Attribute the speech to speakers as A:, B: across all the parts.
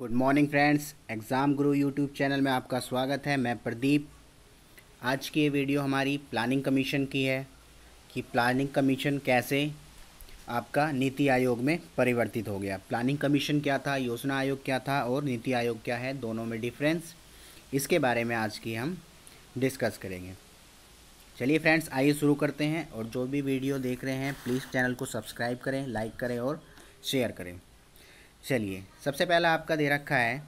A: Good morning friends, exam गुरु YouTube channel में आपका स्वागत है। मैं प्रदीप। आज की ये वीडियो हमारी प्लानिंग कमीशन की है कि प्लानिंग कमीशन कैसे आपका नीति आयोग में परिवर्तित हो गया। प्लानिंग कमीशन क्या था, योजना आयोग क्या था और नीति आयोग क्या है, दोनों में डिफरेंस, इसके बारे में आज की हम डिस्कस करेंगे। चलिए फ्रेंड्स, आइए शुरू करते हैं। और जो भी वीडियो देख रहे हैं प्लीज़ चैनल को सब्सक्राइब करें, लाइक करें और शेयर करें। चलिए, सबसे पहला आपका दे रखा है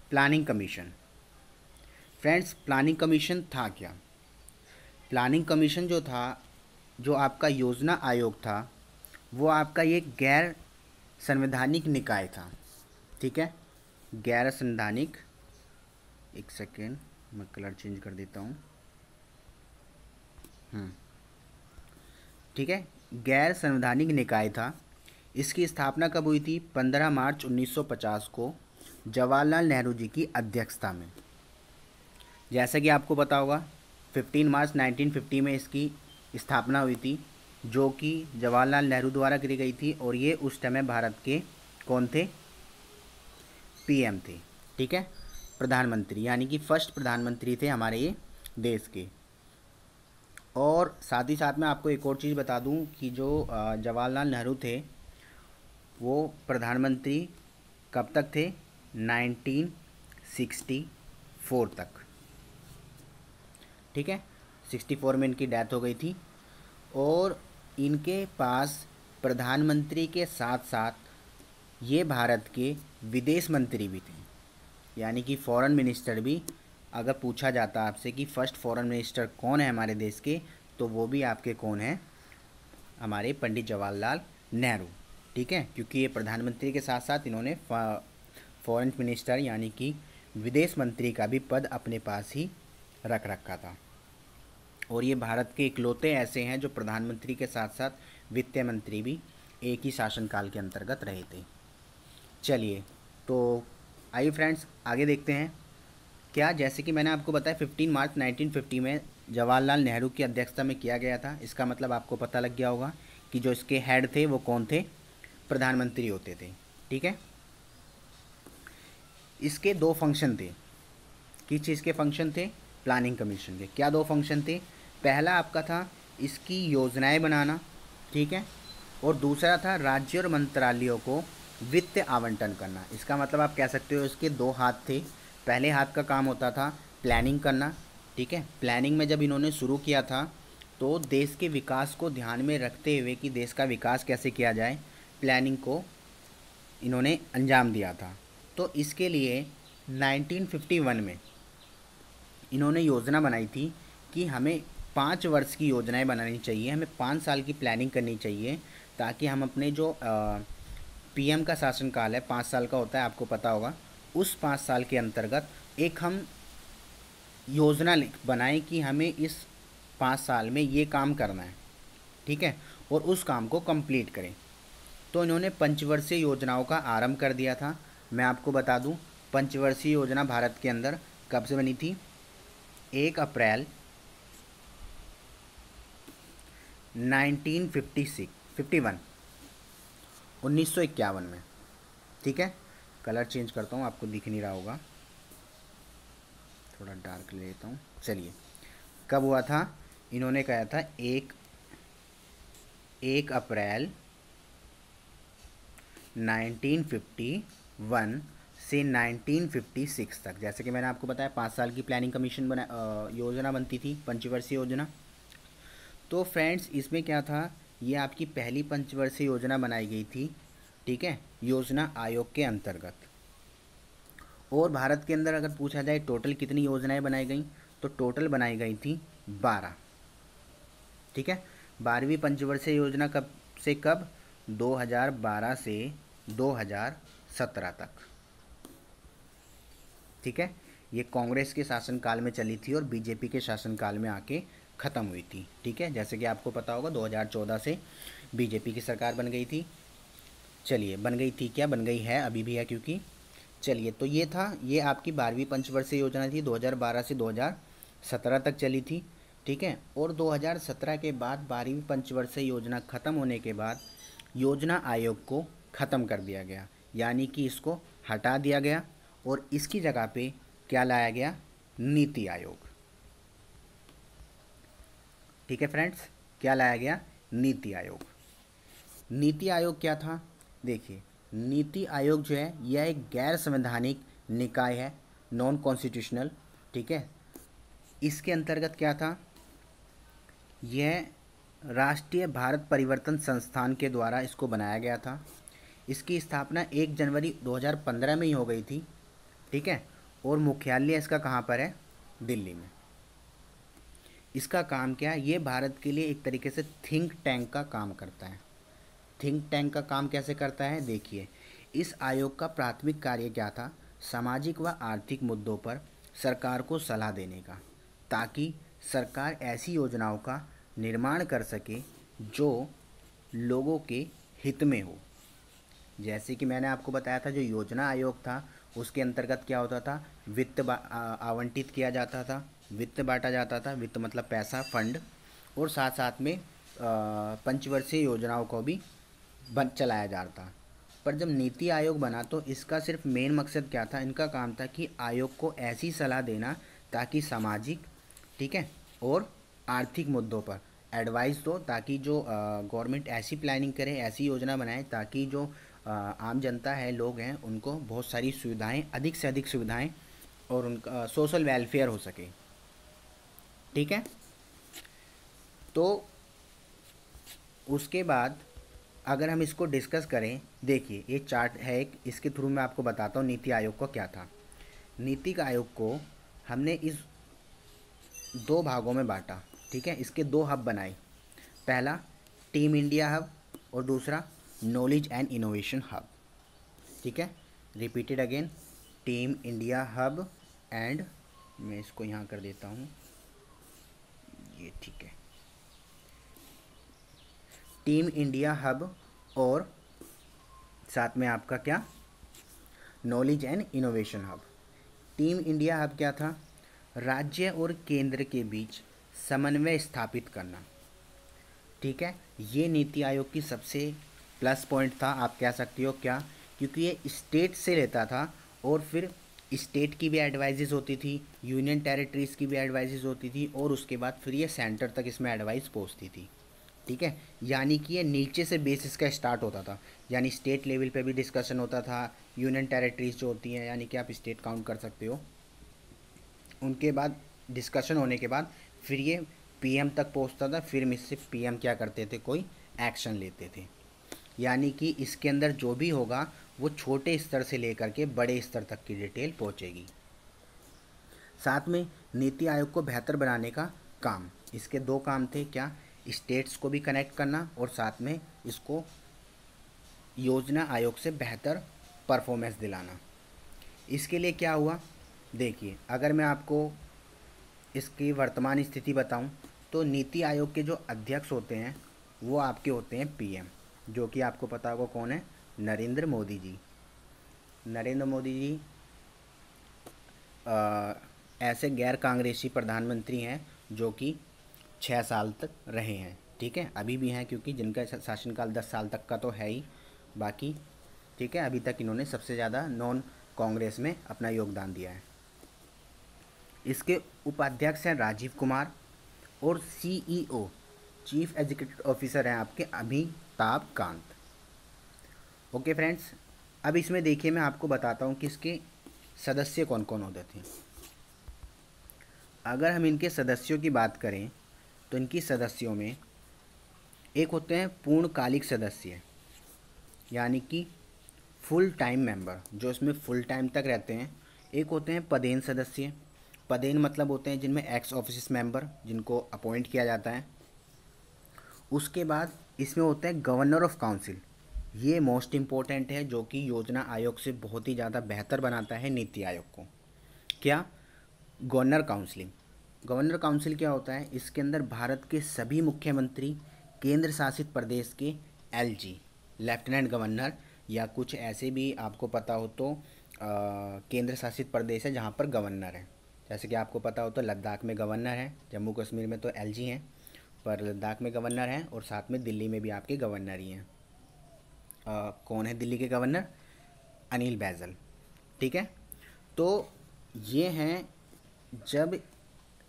A: planning commission. Friends, planning commission था क्या? प्लानिंग कमीशन जो था, जो आपका योजना आयोग था, वो आपका ये गैर संवैधानिक निकाय था। ठीक है, गैर संवैधानिक, एक सेकेंड मैं कलर चेंज कर देता हूँ। ठीक है, गैर संवैधानिक निकाय था। इसकी स्थापना कब हुई थी? 15 मार्च 1950 को जवाहरलाल नेहरू जी की अध्यक्षता में। जैसा कि आपको पता होगा 15 मार्च 1950 में इसकी स्थापना हुई थी, जो कि जवाहरलाल नेहरू द्वारा करी गई थी। और ये उस समय भारत के कौन थे? पीएम थे। ठीक है, प्रधानमंत्री, यानी कि फर्स्ट प्रधानमंत्री थे हमारे ये देश के। और साथ ही साथ मैं आपको एक और चीज़ बता दूं कि जो जवाहरलाल नेहरू थे वो प्रधानमंत्री कब तक थे? 1964 तक। ठीक है, 64 में इनकी डेथ हो गई थी। और इनके पास प्रधानमंत्री के साथ साथ ये भारत के विदेश मंत्री भी थे, यानी कि फॉरेन मिनिस्टर भी। अगर पूछा जाता आपसे कि फर्स्ट फॉरेन मिनिस्टर कौन है हमारे देश के, तो वो भी आपके कौन है? हमारे पंडित जवाहरलाल नेहरू। ठीक है, क्योंकि ये प्रधानमंत्री के साथ साथ इन्होंने फॉरेन मिनिस्टर यानी कि विदेश मंत्री का भी पद अपने पास ही रख रखा था। और ये भारत के इकलौते ऐसे हैं जो प्रधानमंत्री के साथ साथ वित्त मंत्री भी एक ही शासनकाल के अंतर्गत रहे थे। चलिए, तो आइए फ्रेंड्स आगे देखते हैं। क्या, जैसे कि मैंने आपको बताया 15 मार्च 1950 में जवाहरलाल नेहरू की अध्यक्षता में किया गया था। इसका मतलब आपको पता लग गया होगा कि जो इसके हेड थे वो कौन थे? प्रधानमंत्री होते थे। ठीक है, इसके दो फंक्शन थे। किस चीज़ के फंक्शन थे? प्लानिंग कमीशन के। क्या दो फंक्शन थे? पहला आपका था इसकी योजनाएं बनाना, ठीक है, और दूसरा था राज्य और मंत्रालयों को वित्त आवंटन करना। इसका मतलब आप कह सकते हो इसके दो हाथ थे। पहले हाथ का काम होता था प्लानिंग करना। ठीक है, प्लानिंग में जब इन्होंने शुरू किया था तो देश के विकास को ध्यान में रखते हुए कि देश का विकास कैसे किया जाए, प्लानिंग को इन्होंने अंजाम दिया था। तो इसके लिए 1951 में इन्होंने योजना बनाई थी कि हमें 5 वर्ष की योजनाएं बनानी चाहिए, हमें 5 साल की प्लानिंग करनी चाहिए, ताकि हम अपने जो पीएम का शासनकाल है 5 साल का होता है, आपको पता होगा, उस 5 साल के अंतर्गत एक हम योजना बनाएं कि हमें इस 5 साल में ये काम करना है। ठीक है, और उस काम को कंप्लीट करें। तो इन्होंने पंचवर्षीय योजनाओं का आरंभ कर दिया था। मैं आपको बता दूं, पंचवर्षीय योजना भारत के अंदर कब से बनी थी? 1 अप्रैल 1951 में। ठीक है, कलर चेंज करता हूँ, आपको दिख नहीं रहा होगा, थोड़ा डार्क ले लेता हूँ। चलिए, कब हुआ था? इन्होंने कहा था 1 अप्रैल 1951 से 1956 तक। जैसे कि मैंने आपको बताया 5 साल की प्लानिंग कमीशन योजना बनती थी, पंचवर्षीय योजना। तो फ्रेंड्स, इसमें क्या था, ये आपकी पहली पंचवर्षीय योजना बनाई गई थी। ठीक है, योजना आयोग के अंतर्गत। और भारत के अंदर अगर पूछा जाए टोटल कितनी योजनाएं बनाई गई, तो टोटल बनाई गई थी 12। ठीक है, 12वीं पंचवर्षीय योजना कब से कब? 2012 से 2017 तक। ठीक है, ये कांग्रेस के शासनकाल में चली थी और बीजेपी के शासनकाल में आके ख़त्म हुई थी। ठीक है, जैसे कि आपको पता होगा 2014 से बीजेपी की सरकार बन गई थी। चलिए, बन गई थी क्या, बन गई है, अभी भी है क्योंकि। चलिए, तो ये था, ये आपकी 12वीं पंचवर्षीय योजना थी, 2012 से 2017 तक चली थी। ठीक है, और 2017 के बाद 12वीं पंचवर्षीय योजना ख़त्म होने के बाद योजना आयोग को ख़त्म कर दिया गया, यानी कि इसको हटा दिया गया और इसकी जगह पे क्या लाया गया, नीति आयोग। ठीक है फ्रेंड्स, क्या लाया गया, नीति आयोग। नीति आयोग क्या था, देखिए नीति आयोग जो है यह एक गैर संवैधानिक निकाय है, नॉन कॉन्स्टिट्यूशनल। ठीक है, इसके अंतर्गत क्या था, यह राष्ट्रीय भारत परिवर्तन संस्थान के द्वारा इसको बनाया गया था। इसकी स्थापना 1 जनवरी 2015 में ही हो गई थी। ठीक है, और मुख्यालय इसका कहाँ पर है, दिल्ली में। इसका काम क्या है, ये भारत के लिए एक तरीके से थिंक टैंक का काम करता है। थिंक टैंक का काम कैसे करता है, देखिए इस आयोग का प्राथमिक कार्य क्या था, सामाजिक व आर्थिक मुद्दों पर सरकार को सलाह देने का, ताकि सरकार ऐसी योजनाओं का निर्माण कर सके जो लोगों के हित में हो। जैसे कि मैंने आपको बताया था, जो योजना आयोग था उसके अंतर्गत क्या होता था, वित्त आवंटित किया जाता था, वित्त बांटा जाता था, वित्त मतलब पैसा, फंड, और साथ साथ में पंचवर्षीय योजनाओं को भी चलाया जाता। पर जब नीति आयोग बना तो इसका सिर्फ मेन मकसद क्या था, इनका काम था कि आयोग को ऐसी सलाह देना ताकि सामाजिक, ठीक है, और आर्थिक मुद्दों पर एडवाइस दो, ताकि जो गवर्नमेंट ऐसी प्लानिंग करे, ऐसी योजना बनाए ताकि जो आम जनता है, लोग हैं, उनको बहुत सारी सुविधाएं, अधिक से अधिक सुविधाएं और उनका सोशल वेलफेयर हो सके। ठीक है, तो उसके बाद अगर हम इसको डिस्कस करें, देखिए ये चार्ट है एक, इसके थ्रू मैं आपको बताता हूँ नीति आयोग को क्या था। नीति आयोग को हमने इस 2 भागों में बांटा। ठीक है, इसके 2 हब बनाए, पहला टीम इंडिया हब और दूसरा नॉलेज एंड इनोवेशन हब। ठीक है, repeated again, team India hub and, मैं इसको यहाँ कर देता हूँ, ये ठीक है, टीम इंडिया हब और साथ में आपका क्या, knowledge and innovation hub. Team India hub क्या था, राज्य और केंद्र के बीच समन्वय स्थापित करना। ठीक है, ये नीति आयोग की सबसे प्लस पॉइंट था, आप कह सकते हो क्या, क्योंकि ये स्टेट से लेता था और फिर स्टेट की भी एडवाइजेस होती थी, यूनियन टेरिटरीज़ की भी एडवाइजेस होती थी, और उसके बाद फिर ये सेंटर तक इसमें एडवाइस पहुंचती थी। ठीक है, यानी कि ये नीचे से बेस इसका स्टार्ट होता था, यानी स्टेट लेवल पे भी डिस्कशन होता था, यूनियन टेरिटरीज जो होती हैं, यानी कि आप स्टेट काउंट कर सकते हो, उनके बाद डिस्कशन होने के बाद फिर ये पीएम तक पहुंचता था, फिर इससे पीएम क्या करते थे, कोई एक्शन लेते थे। यानी कि इसके अंदर जो भी होगा वो छोटे स्तर से लेकर के बड़े स्तर तक की डिटेल पहुंचेगी। साथ में नीति आयोग को बेहतर बनाने का काम, इसके 2 काम थे, क्या, स्टेट्स को भी कनेक्ट करना और साथ में इसको योजना आयोग से बेहतर परफॉर्मेंस दिलाना। इसके लिए क्या हुआ, देखिए अगर मैं आपको इसकी वर्तमान स्थिति बताऊं तो नीति आयोग के जो अध्यक्ष होते हैं वो आपके होते हैं पीएम, जो कि आपको पता होगा कौन है, नरेंद्र मोदी जी। नरेंद्र मोदी जी ऐसे गैर कांग्रेसी प्रधानमंत्री हैं जो कि 6 साल तक रहे हैं। ठीक है, अभी भी हैं क्योंकि जिनका शासनकाल 10 साल तक का तो है ही, बाकी ठीक है, अभी तक इन्होंने सबसे ज़्यादा नॉन कांग्रेस में अपना योगदान दिया है। इसके उपाध्यक्ष हैं राजीव कुमार और सीईओ, चीफ एग्जीक्यूटिव ऑफिसर हैं आपके अमिताभ कांत। ओके फ्रेंड्स, अब इसमें देखिए मैं आपको बताता हूँ कि इसके सदस्य कौन कौन होते थे। अगर हम इनके सदस्यों की बात करें तो इनकी सदस्यों में एक होते हैं पूर्णकालिक सदस्य, यानी कि फुल टाइम मेंबर, जो इसमें फुल टाइम तक रहते हैं। एक होते हैं पदेन सदस्य, पदेन मतलब होते हैं जिनमें एक्स ऑफिस मेंबर, जिनको अपॉइंट किया जाता है। उसके बाद इसमें होते हैं गवर्नर ऑफ काउंसिल, ये मोस्ट इम्पोर्टेंट है, जो कि योजना आयोग से बहुत ही ज़्यादा बेहतर बनाता है नीति आयोग को। क्या, गवर्नर काउंसिलिंग। गवर्नर काउंसिल क्या होता है, इसके अंदर भारत के सभी मुख्यमंत्री, केंद्र शासित प्रदेश के एलजी, लेफ्टिनेंट गवर्नर, या कुछ ऐसे भी आपको पता हो तो केंद्र शासित प्रदेश है जहाँ पर गवर्नर है, जैसे कि आपको पता हो तो लद्दाख में गवर्नर है, जम्मू कश्मीर में तो एलजी हैं, पर लद्दाख में गवर्नर हैं, और साथ में दिल्ली में भी आपके गवर्नर ही हैं। कौन है दिल्ली के गवर्नर, अनिल बैजल। ठीक है, तो ये हैं, जब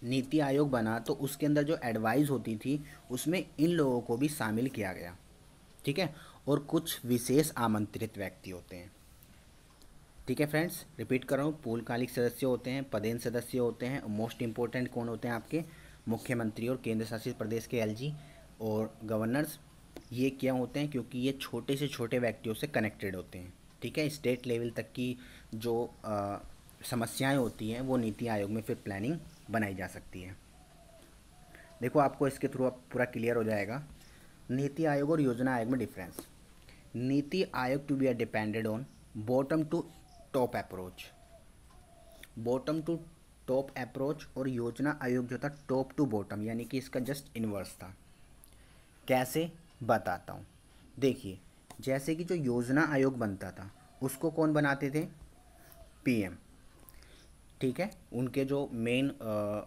A: नीति आयोग बना तो उसके अंदर जो एडवाइस होती थी उसमें इन लोगों को भी शामिल किया गया, ठीक है। और कुछ विशेष आमंत्रित व्यक्ति होते हैं, ठीक है फ्रेंड्स। रिपीट कर रहा हूँ, पूर्णकालिक सदस्य होते हैं, पदेन सदस्य होते हैं, मोस्ट इंपॉर्टेंट कौन होते हैं आपके, मुख्यमंत्री और केंद्र शासित प्रदेश के एलजी और गवर्नर्स। ये क्या होते हैं, क्योंकि ये छोटे से छोटे व्यक्तियों से कनेक्टेड होते हैं, ठीक है। स्टेट लेवल तक की जो समस्याएं होती हैं वो नीति आयोग में फिर प्लानिंग बनाई जा सकती है। देखो आपको इसके थ्रू अब पूरा क्लियर हो जाएगा। नीति आयोग और योजना आयोग में difference. NITI Aayog to be depended on bottom to top approach, bottom to top approach, और योजना आयोग जो था टॉप टू बॉटम, यानी कि इसका जस्ट इन्वर्स था। कैसे बताता हूँ, देखिए जैसे कि जो योजना आयोग बनता था उसको कौन बनाते थे, पीएम, ठीक है। उनके जो मेन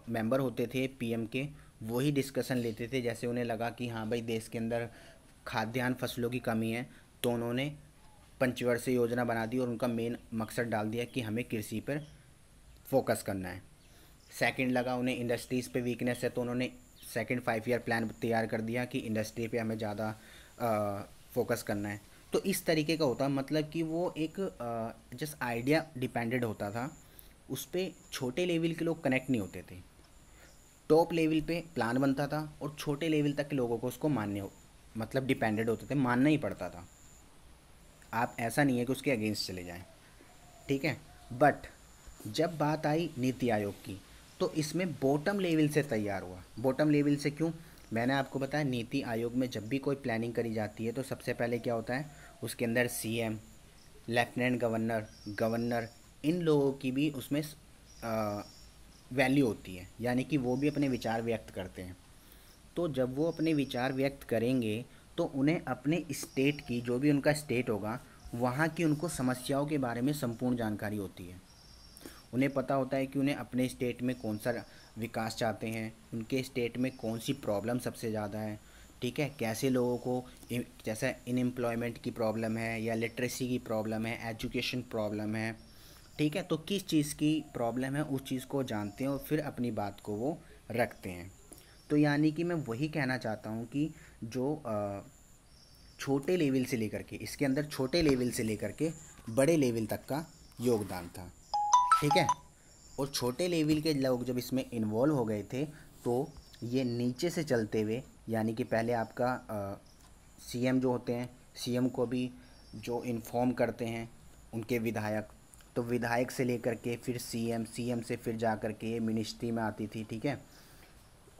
A: मेंबर होते थे पीएम के, वही डिस्कशन लेते थे। जैसे उन्हें लगा कि हाँ भाई देश के अंदर खाद्यान्न फसलों की कमी है, तो उन्होंने पंचवर्षीय योजना बना दी और उनका मेन मकसद डाल दिया कि हमें कृषि पर फोकस करना है। सेकंड लगा उन्हें इंडस्ट्रीज़ पे वीकनेस है, तो उन्होंने सेकंड 5 ईयर प्लान तैयार कर दिया कि इंडस्ट्री पे हमें ज़्यादा फोकस करना है। तो इस तरीके का होता, मतलब कि वो एक जस्ट आइडिया डिपेंडेड होता था, उस पर छोटे लेवल के लोग कनेक्ट नहीं होते थे। टॉप लेवल पे प्लान बनता था और छोटे लेवल तक के लोगों को उसको मानने मतलब डिपेंडेड होते थे, मानना ही पड़ता था। आप ऐसा नहीं है कि उसके अगेंस्ट चले जाएं, ठीक है। बट जब बात आई नीति आयोग की, तो इसमें बॉटम लेवल से तैयार हुआ। बॉटम लेवल से क्यों, मैंने आपको बताया नीति आयोग में जब भी कोई प्लानिंग करी जाती है तो सबसे पहले क्या होता है, उसके अंदर सीएम, लेफ्टिनेंट गवर्नर, गवर्नर, इन लोगों की भी उसमें वैल्यू होती है, यानी कि वो भी अपने विचार व्यक्त करते हैं। तो जब वो अपने विचार व्यक्त करेंगे तो उन्हें अपने स्टेट की, जो भी उनका स्टेट होगा, वहाँ की उनको समस्याओं के बारे में संपूर्ण जानकारी होती है। उन्हें पता होता है कि उन्हें अपने स्टेट में कौन सा विकास चाहते हैं, उनके स्टेट में कौन सी प्रॉब्लम सबसे ज़्यादा है, ठीक है। कैसे लोगों को, जैसे इनएम्प्लॉयमेंट की प्रॉब्लम है या लिटरेसी की प्रॉब्लम है, एजुकेशन प्रॉब्लम है, ठीक है। तो किस चीज़ की प्रॉब्लम है उस चीज़ को जानते हैं और फिर अपनी बात को वो रखते हैं। तो यानी कि मैं वही कहना चाहता हूँ कि जो छोटे लेवल से लेकर के, इसके अंदर छोटे लेवल से लेकर के बड़े लेवल तक का योगदान था, ठीक है। और छोटे लेवल के लोग जब इसमें इन्वॉल्व हो गए थे तो ये नीचे से चलते हुए, यानी कि पहले आपका सीएम जो होते हैं, सीएम को भी जो इन्फॉर्म करते हैं उनके विधायक, तो विधायक से लेकर के फिर सीएम, सीएम से फिर जा कर के ये मिनिस्ट्री में आती थी, ठीक है।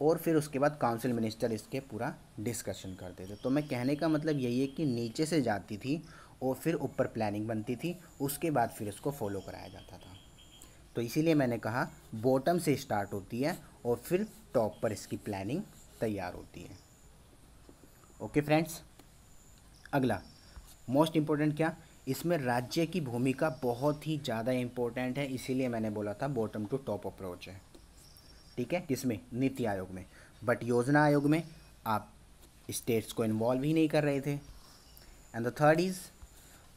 A: और फिर उसके बाद काउंसिल मिनिस्टर इसके पूरा डिस्कशन करते थे। तो मैं कहने का मतलब यही है कि नीचे से जाती थी और फिर ऊपर प्लानिंग बनती थी, उसके बाद फिर उसको फॉलो कराया जाता था। तो इसीलिए मैंने कहा बॉटम से स्टार्ट होती है और फिर टॉप पर इसकी प्लानिंग तैयार होती है। ओके फ्रेंड्स, अगला मोस्ट इम्पोर्टेंट क्या, इसमें राज्य की भूमिका बहुत ही ज़्यादा इम्पोर्टेंट है, इसीलिए मैंने बोला था बॉटम टू टॉप अप्रोच है, ठीक है। किसमें, नीति आयोग में। बट योजना आयोग में आप स्टेट्स को इन्वॉल्व ही नहीं कर रहे थे। And the third is,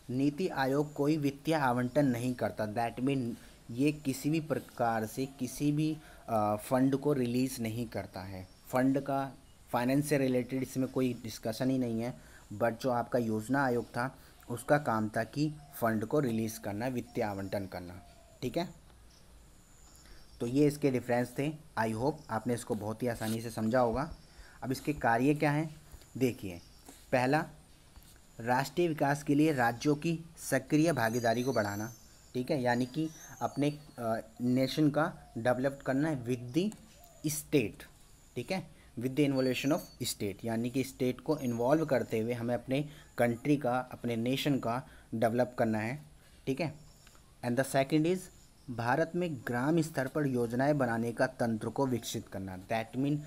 A: NITI Aayog कोई वित्तीय आवंटन नहीं करता, दैट मीन ये किसी भी प्रकार से किसी भी फंड को रिलीज़ नहीं करता है। फंड का, फाइनेंस से रिलेटेड इसमें कोई डिस्कशन ही नहीं है। बट जो आपका योजना आयोग था उसका काम था कि फंड को रिलीज़ करना, वित्तीय आवंटन करना, ठीक है। तो ये इसके डिफरेंस थे। आई होप आपने इसको बहुत ही आसानी से समझा होगा। अब इसके कार्य क्या हैं, देखिए। पहला, राष्ट्रीय विकास के लिए राज्यों की सक्रिय भागीदारी को बढ़ाना, ठीक है, यानी कि अपने नेशन का डेवलप करना है विद द स्टेट, ठीक है, with the involution of state, यानी कि स्टेट को इन्वॉल्व करते हुए हमें अपने कंट्री का, अपने नेशन का डेवलप करना है, ठीक है। And the second is, Bharat में ग्राम स्तर पर योजनाएं बनाने का तंत्र को विकसित करना, दैट मीन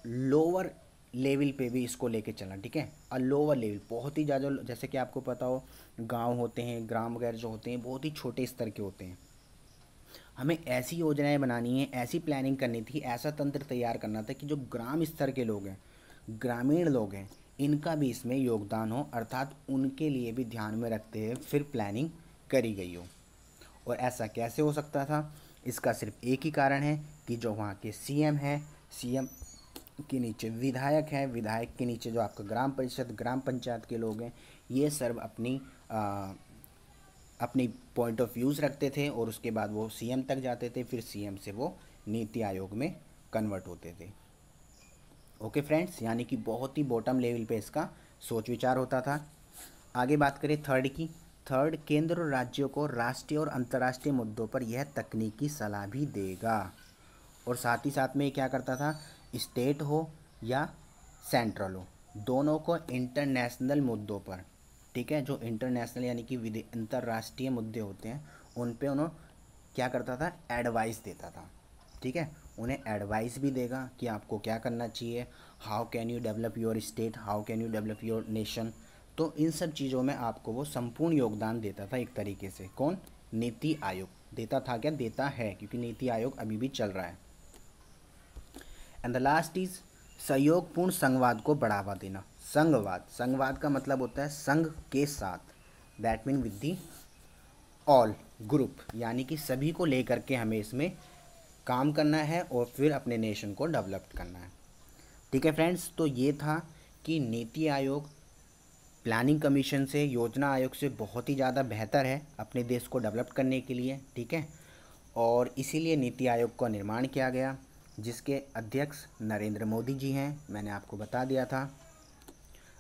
A: लोअर लेवल पे भी इसको लेके चलना, ठीक है। और लोअर लेवल बहुत ही ज़्यादा, जैसे कि आपको पता हो गांव होते हैं, ग्राम वगैरह जो होते हैं बहुत ही छोटे स्तर के होते हैं। हमें ऐसी योजनाएं बनानी है, ऐसी प्लानिंग करनी थी, ऐसा तंत्र तैयार करना था कि जो ग्राम स्तर के लोग हैं, ग्रामीण लोग हैं, इनका भी इसमें योगदान हो, अर्थात उनके लिए भी ध्यान में रखते हुए फिर प्लानिंग करी गई हो। और ऐसा कैसे हो सकता था? इसका सिर्फ एक ही कारण है कि जो वहाँ के सीएम हैं, सीएम के नीचे विधायक हैं, विधायक के नीचे जो आपका ग्राम परिषद, ग्राम पंचायत के लोग हैं, ये सर्व अपनी पॉइंट ऑफ व्यूज़ रखते थे और उसके बाद वो सीएम तक जाते थे, फिर सीएम से वो नीति आयोग में कन्वर्ट होते थे। ओके फ्रेंड्स, यानी कि बहुत ही बॉटम लेवल पे इसका सोच विचार होता था। आगे बात करें थर्ड की। थर्ड, केंद्र और राज्यों को राष्ट्रीय और अंतर्राष्ट्रीय मुद्दों पर यह तकनीकी सलाह भी देगा। और साथ ही साथ में क्या करता था, स्टेट हो या सेंट्रल हो, दोनों को इंटरनेशनल मुद्दों पर, ठीक है, जो इंटरनेशनल यानी कि अंतर्राष्ट्रीय मुद्दे होते हैं उन पे उन्होंने क्या करता था, एडवाइस देता था। ठीक है, उन्हें एडवाइस भी देगा कि आपको क्या करना चाहिए, how can you develop your state, how can you develop your nation. तो इन सब चीज़ों में आपको वो संपूर्ण योगदान देता था एक तरीके से। कौन? नीति आयोग। देता था क्या? देता है, क्योंकि नीति आयोग अभी भी चल रहा है। एंड द लास्ट इज सहयोगपूर्ण संघवाद को बढ़ावा देना। संघवाद, संघवाद का मतलब होता है संघ के साथ, that mean with the all group, यानी कि सभी को लेकर के हमें इसमें काम करना है और फिर अपने नेशन को डेवलप करना है। ठीक है फ्रेंड्स, तो ये था कि नीति आयोग प्लानिंग कमीशन से, योजना आयोग से बहुत ही ज़्यादा बेहतर है अपने देश को डेवलप करने के लिए। ठीक है, और इसीलिए नीति आयोग का निर्माण किया गया, जिसके अध्यक्ष नरेंद्र मोदी जी हैं। मैंने आपको बता दिया था।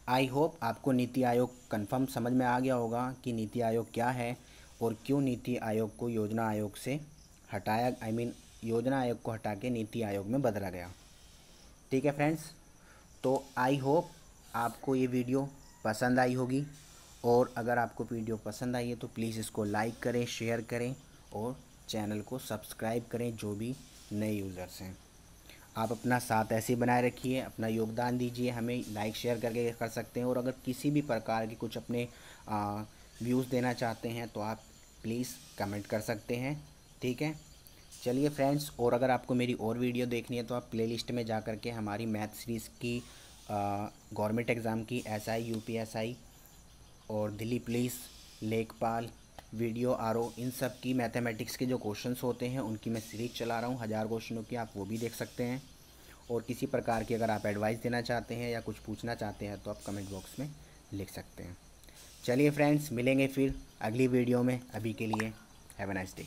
A: आई होप आपको नीति आयोग कंफर्म समझ में आ गया होगा कि नीति आयोग क्या है और क्यों नीति आयोग को योजना आयोग से हटाया, योजना आयोग को हटा के नीति आयोग में बदला गया। ठीक है फ्रेंड्स, तो आई होप आपको ये वीडियो पसंद आई होगी, और अगर आपको वीडियो पसंद आई है तो प्लीज़ इसको लाइक करें, शेयर करें और चैनल को सब्सक्राइब करें जो भी नए यूज़र्स हैं। आप अपना साथ ऐसे ही बनाए रखिए, अपना योगदान दीजिए, हमें लाइक शेयर करके कर सकते हैं। और अगर किसी भी प्रकार की कुछ अपने व्यूज़ देना चाहते हैं तो आप प्लीज़ कमेंट कर सकते हैं। ठीक है, चलिए फ्रेंड्स, और अगर आपको मेरी और वीडियो देखनी है तो आप प्लेलिस्ट में जा कर के हमारी मैथ सीरीज़ की गवर्नमेंट एग्ज़ाम की SI UPSI और दिल्ली पुलिस, लेखपाल, वीडियो आरओ, इन सब की मैथमेटिक्स के जो क्वेश्चंस होते हैं उनकी मैं सीरीज चला रहा हूँ 1000 क्वेश्चनों की, आप वो भी देख सकते हैं। और किसी प्रकार की अगर आप एडवाइस देना चाहते हैं या कुछ पूछना चाहते हैं तो आप कमेंट बॉक्स में लिख सकते हैं। चलिए फ्रेंड्स, मिलेंगे फिर अगली वीडियो में। अभी के लिए हैव अ नाइस डे।